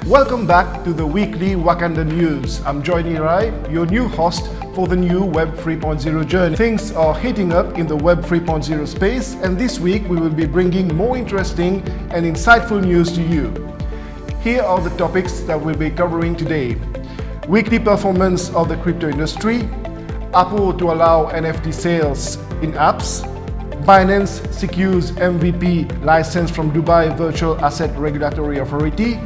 Welcome back to the weekly Wakanda news. I'm Johnny Rai, your new host for the new Web 3.0 journey. Things are heating up in the Web 3.0 space, and this week we will be bringing more interesting and insightful news to you. Here are the topics that we'll be covering today. Weekly performance of the crypto industry, Apple to allow NFT sales in apps, Binance secures MVP license from Dubai Virtual Asset Regulatory Authority,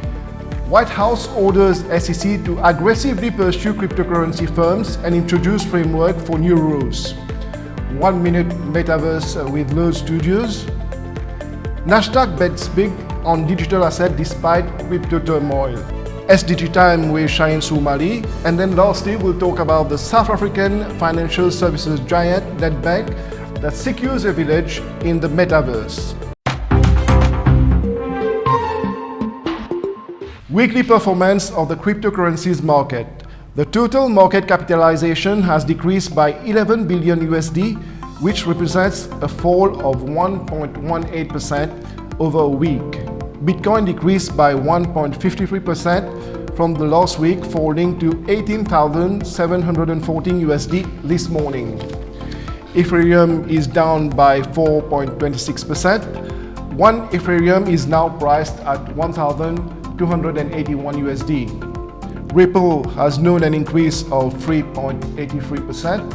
WhiteHouse orders SEC to aggressively pursue cryptocurrency firms and introduce framework for new rules. 1 minute metaverse with Load Studios. Nasdaq bets big on digital asset despite crypto turmoil. SDG time with Shaheen Soormally. And then lastly, we'll talk about the South African financial services giant Nasdaq that secures a village in the metaverse. Weekly performance of the cryptocurrencies market. The total market capitalization has decreased by 11 billion USD, which represents a fall of 1.18% over a week. Bitcoin decreased by 1.53% from the last week, falling to 18,714 USD this morning. Ethereum is down by 4.26%. One Ethereum is now priced at 1,281 USD. Ripple has known an increase of 3.83%.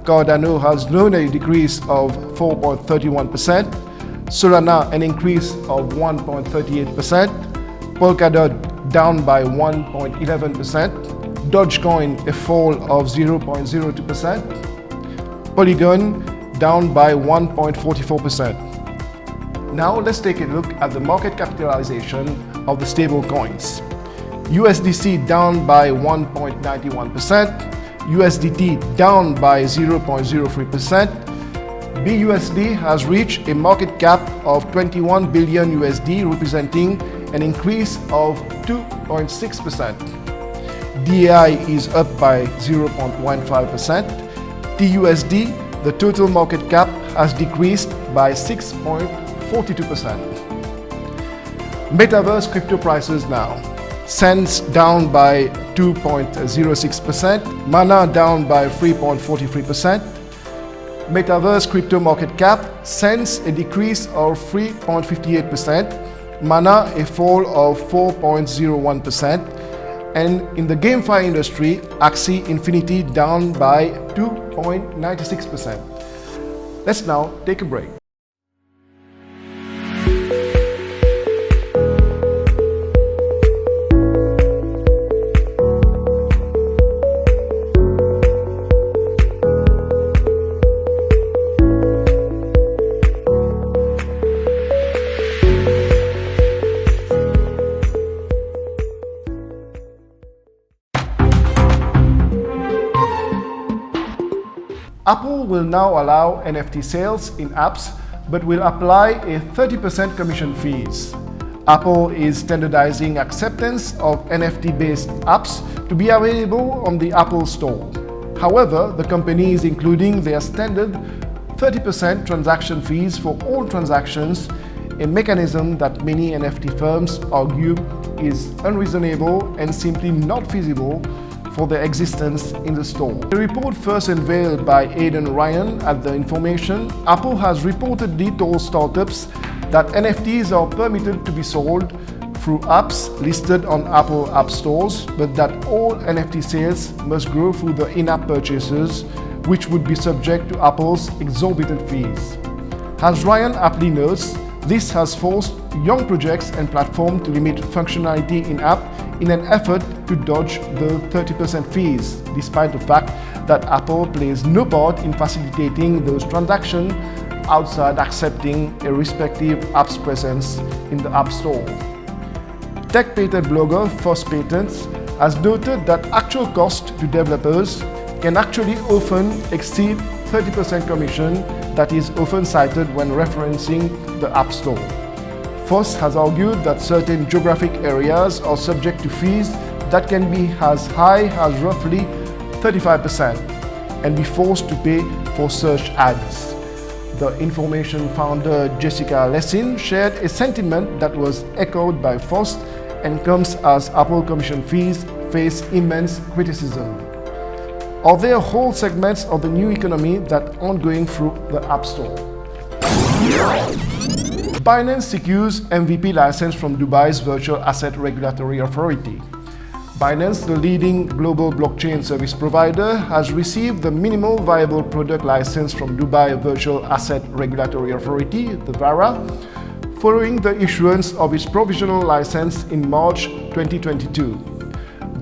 Cardano has known a decrease of 4.31%. Solana an increase of 1.38%. Polkadot down by 1.11%. Dogecoin a fall of 0.02%. Polygon down by 1.44%. Now let's take a look at the market capitalization of the stable coins. USDC down by 1.91%, USDT down by 0.03%, BUSD has reached a market cap of 21 billion USD, representing an increase of 2.6%. DAI is up by 0.15%. TUSD, the total market cap, has decreased by 6.42%. Metaverse crypto prices now. Cents down by 2.06%, Mana down by 3.43%. Metaverse crypto market cap, Cents a decrease of 3.58%, Mana a fall of 4.01%, and in the GameFi industry, Axie Infinity down by 2.96%. Let's now take a break. Apple will now allow NFT sales in apps, but will apply a 30% commission fees. Apple is standardizing acceptance of NFT-based apps to be available on the Apple Store. However, the company is including their standard 30% transaction fees for all transactions, a mechanism that many NFT firms argue is unreasonable and simply not feasible for their existence in the store. A report first unveiled by Aidan Ryan at The Information, Apple has reportedly told startups that NFTs are permitted to be sold through apps listed on Apple App Stores, but that all NFT sales must go through the in-app purchases, which would be subject to Apple's exorbitant fees. As Ryan aptly notes, this has forced young projects and platforms to limit functionality in-app in an effort to dodge the 30% fees, despite the fact that Apple plays no part in facilitating those transactions outside accepting a respective app's presence in the App Store. Tech patent blogger First Patents has noted that actual cost to developers can actually often exceed 30% commission that is often cited when referencing the App Store. First has argued that certain geographic areas are subject to fees that can be as high as roughly 35% and be forced to pay for search ads. The Information founder Jessica Lessin shared a sentiment that was echoed by First and comes as Apple commission fees face immense criticism. Are there whole segments of the new economy that aren't going through the App Store? Binance secures MVP license from Dubai's Virtual Asset Regulatory Authority. Binance, the leading global blockchain service provider, has received the minimal viable product license from Dubai Virtual Asset Regulatory Authority, the VARA, following the issuance of its provisional license in March 2022.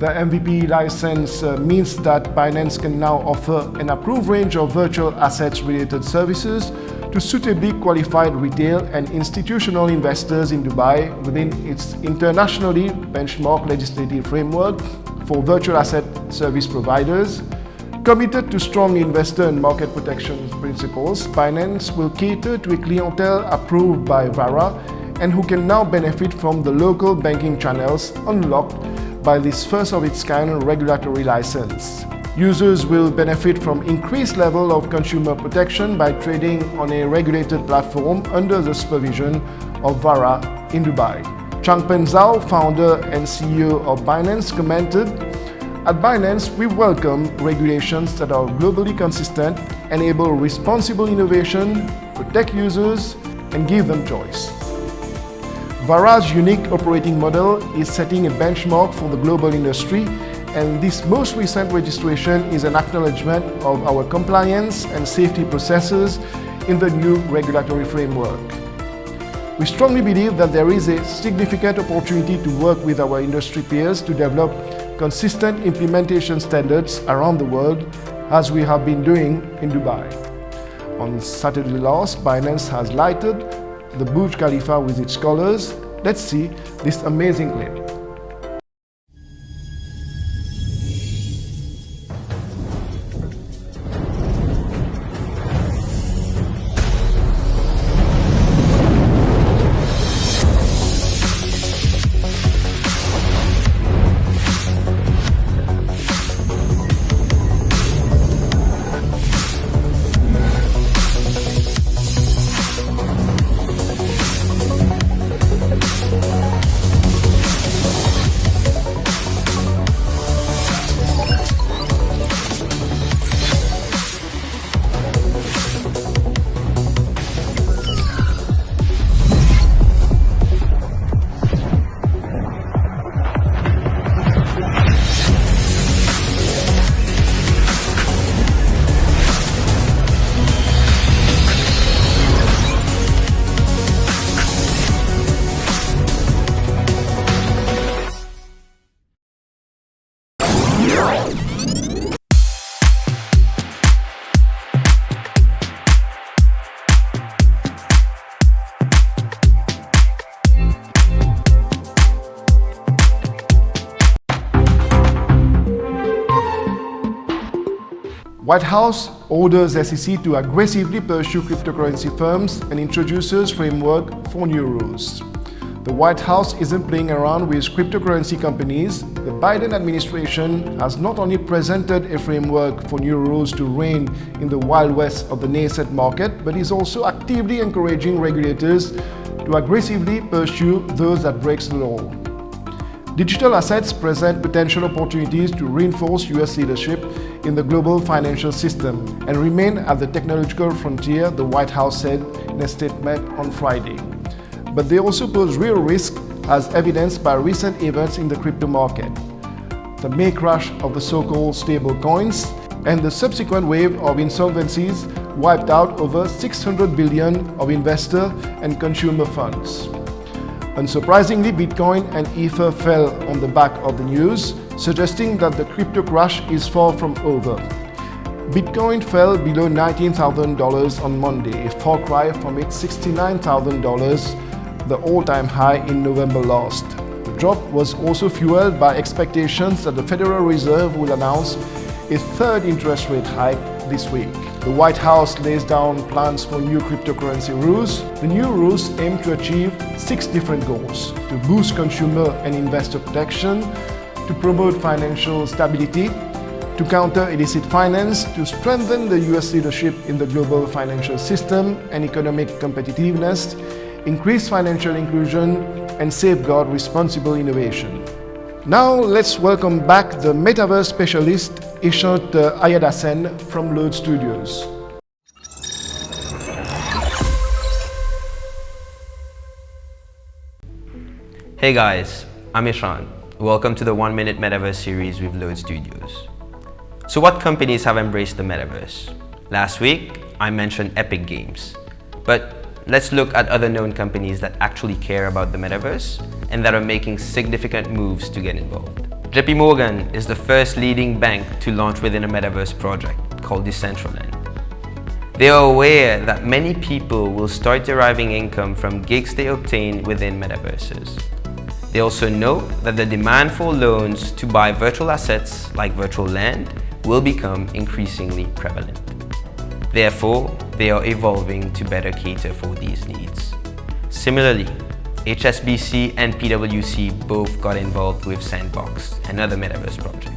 The MVP license means that Binance can now offer an approved range of virtual assets-related services to suitably qualified retail and institutional investors in Dubai within its internationally benchmarked legislative framework for virtual asset service providers. Committed to strong investor and market protection principles, Binance will cater to a clientele approved by VARA and who can now benefit from the local banking channels unlocked by this first-of-its-kind regulatory license. Users will benefit from increased level of consumer protection by trading on a regulated platform under the supervision of VARA in Dubai. Changpeng Zhao, founder and CEO of Binance, commented, "At Binance, we welcome regulations that are globally consistent, enable responsible innovation, protect users, and give them choice." VARA's unique operating model is setting a benchmark for the global industry, and this most recent registration is an acknowledgement of our compliance and safety processes in the new regulatory framework. We strongly believe that there is a significant opportunity to work with our industry peers to develop consistent implementation standards around the world, as we have been doing in Dubai. On Saturday last, Binance has lighted the Burj Khalifa with its colors. Let's see this amazing clip. WhiteHouse orders SEC to aggressively pursue cryptocurrency firms and introduces framework for new rules. The White House isn't playing around with cryptocurrency companies. The Biden administration has not only presented a framework for new rules to rein in the Wild West of the nascent market, but is also actively encouraging regulators to aggressively pursue those that break the law. Digital assets present potential opportunities to reinforce US leadership in the global financial system and remain at the technological frontier, the White House said in a statement on Friday. But they also pose real risk, as evidenced by recent events in the crypto market. The May crash of the so-called stable coins and the subsequent wave of insolvencies wiped out over $600 billion of investor and consumer funds. Unsurprisingly, Bitcoin and Ether fell on the back of the news, suggesting that the crypto crash is far from over. Bitcoin fell below $19,000 on Monday, a far cry from its $69,000, the all-time high in November last. The drop was also fueled by expectations that the Federal Reserve will announce a third interest rate hike this week. The White House lays down plans for new cryptocurrency rules. The new rules aim to achieve 6 different goals: to boost consumer and investor protection, to promote financial stability, to counter illicit finance, to strengthen the US leadership in the global financial system and economic competitiveness, increase financial inclusion, and safeguard responsible innovation. Now let's welcome back the metaverse specialist Ishant Ayadasen from Load Studios. Hey guys, I'm Ishant. Welcome to the 1 Minute Metaverse series with Load Studios. So what companies have embraced the metaverse? Last week, I mentioned Epic Games. But let's look at other known companies that actually care about the metaverse and that are making significant moves to get involved. JP Morgan is the first leading bank to launch within a metaverse project called Decentraland. They are aware that many people will start deriving income from gigs they obtain within metaverses. They also know that the demand for loans to buy virtual assets like virtual land will become increasingly prevalent. Therefore, they are evolving to better cater for these needs. Similarly, HSBC and PwC both got involved with Sandbox, another metaverse project.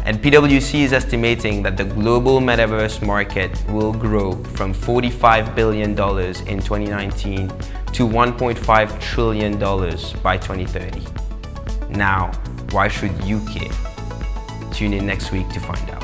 And PwC is estimating that the global metaverse market will grow from $45 billion in 2019 to $1.5 trillion by 2030. Now, why should you care? Tune in next week to find out.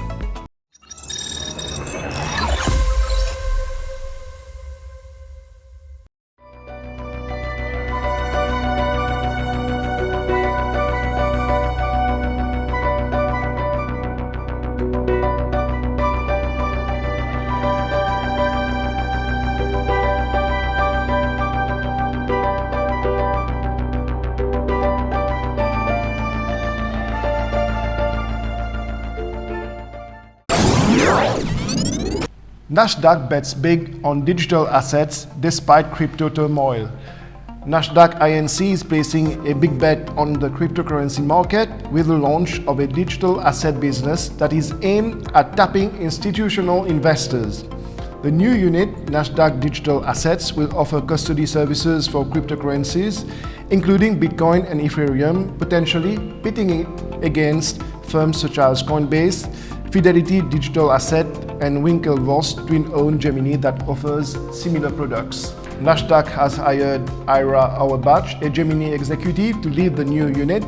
Nasdaq bets big on digital assets despite crypto turmoil. Nasdaq Inc. is placing a big bet on the cryptocurrency market with the launch of a digital asset business that is aimed at tapping institutional investors. The new unit, Nasdaq Digital Assets, will offer custody services for cryptocurrencies, including Bitcoin and Ethereum, potentially pitting it against firms such as Coinbase, Fidelity Digital Asset, and Winklevoss twin-owned Gemini that offers similar products. Nasdaq has hired Ira Auerbach, a Gemini executive, to lead the new unit.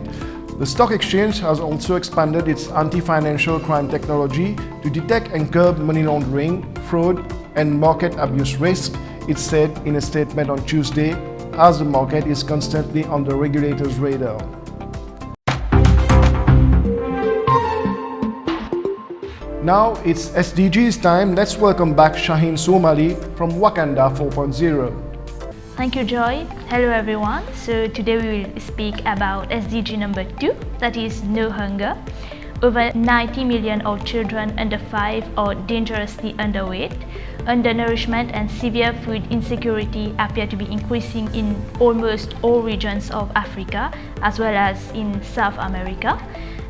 The stock exchange has also expanded its anti-financial crime technology to detect and curb money laundering, fraud, and market abuse risk, it said in a statement on Tuesday, as the market is constantly on the regulator's radar. Now it's SDGs time. Let's welcome back Shaheen Soormally from Wakanda 4.0. Thank you, Joy. Hello, everyone. So today we will speak about SDG number 2, that is no hunger. Over 90 million of children under 5 are dangerously underweight. Undernourishment and severe food insecurity appear to be increasing in almost all regions of Africa, as well as in South America.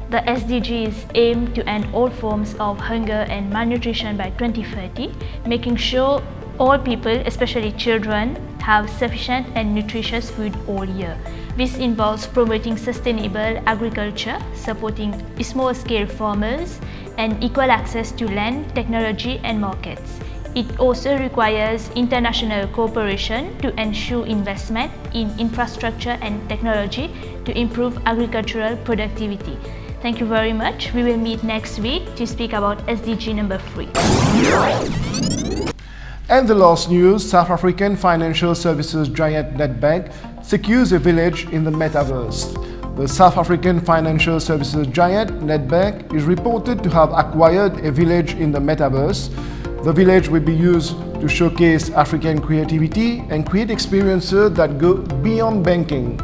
The SDGs aim to end all forms of hunger and malnutrition by 2030, making sure all people, especially children, have sufficient and nutritious food all year. This involves promoting sustainable agriculture, supporting small-scale farmers, and equal access to land, technology, and markets. It also requires international cooperation to ensure investment in infrastructure and technology to improve agricultural productivity. Thank you very much. We will meet next week to speak about SDG number 3. And the last news, South African financial services giant Nedbank secures a village in the metaverse. The South African financial services giant Nedbank is reported to have acquired a village in the metaverse. The village will be used to showcase African creativity and create experiences that go beyond banking.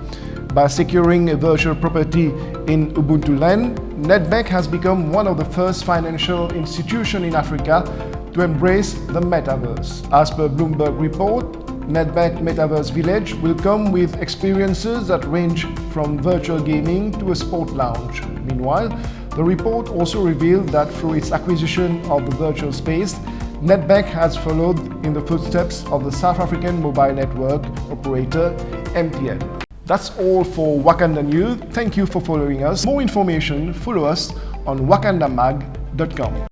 By securing a virtual property in Ubuntu land, Nedbank has become one of the first financial institutions in Africa to embrace the metaverse. As per Bloomberg report, Nedbank Metaverse Village will come with experiences that range from virtual gaming to a sport lounge. Meanwhile, the report also revealed that through its acquisition of the virtual space, Nedbank has followed in the footsteps of the South African mobile network operator MTN. That's all for Wakanda News. Thank you for following us. More information, follow us on wakandamag.com.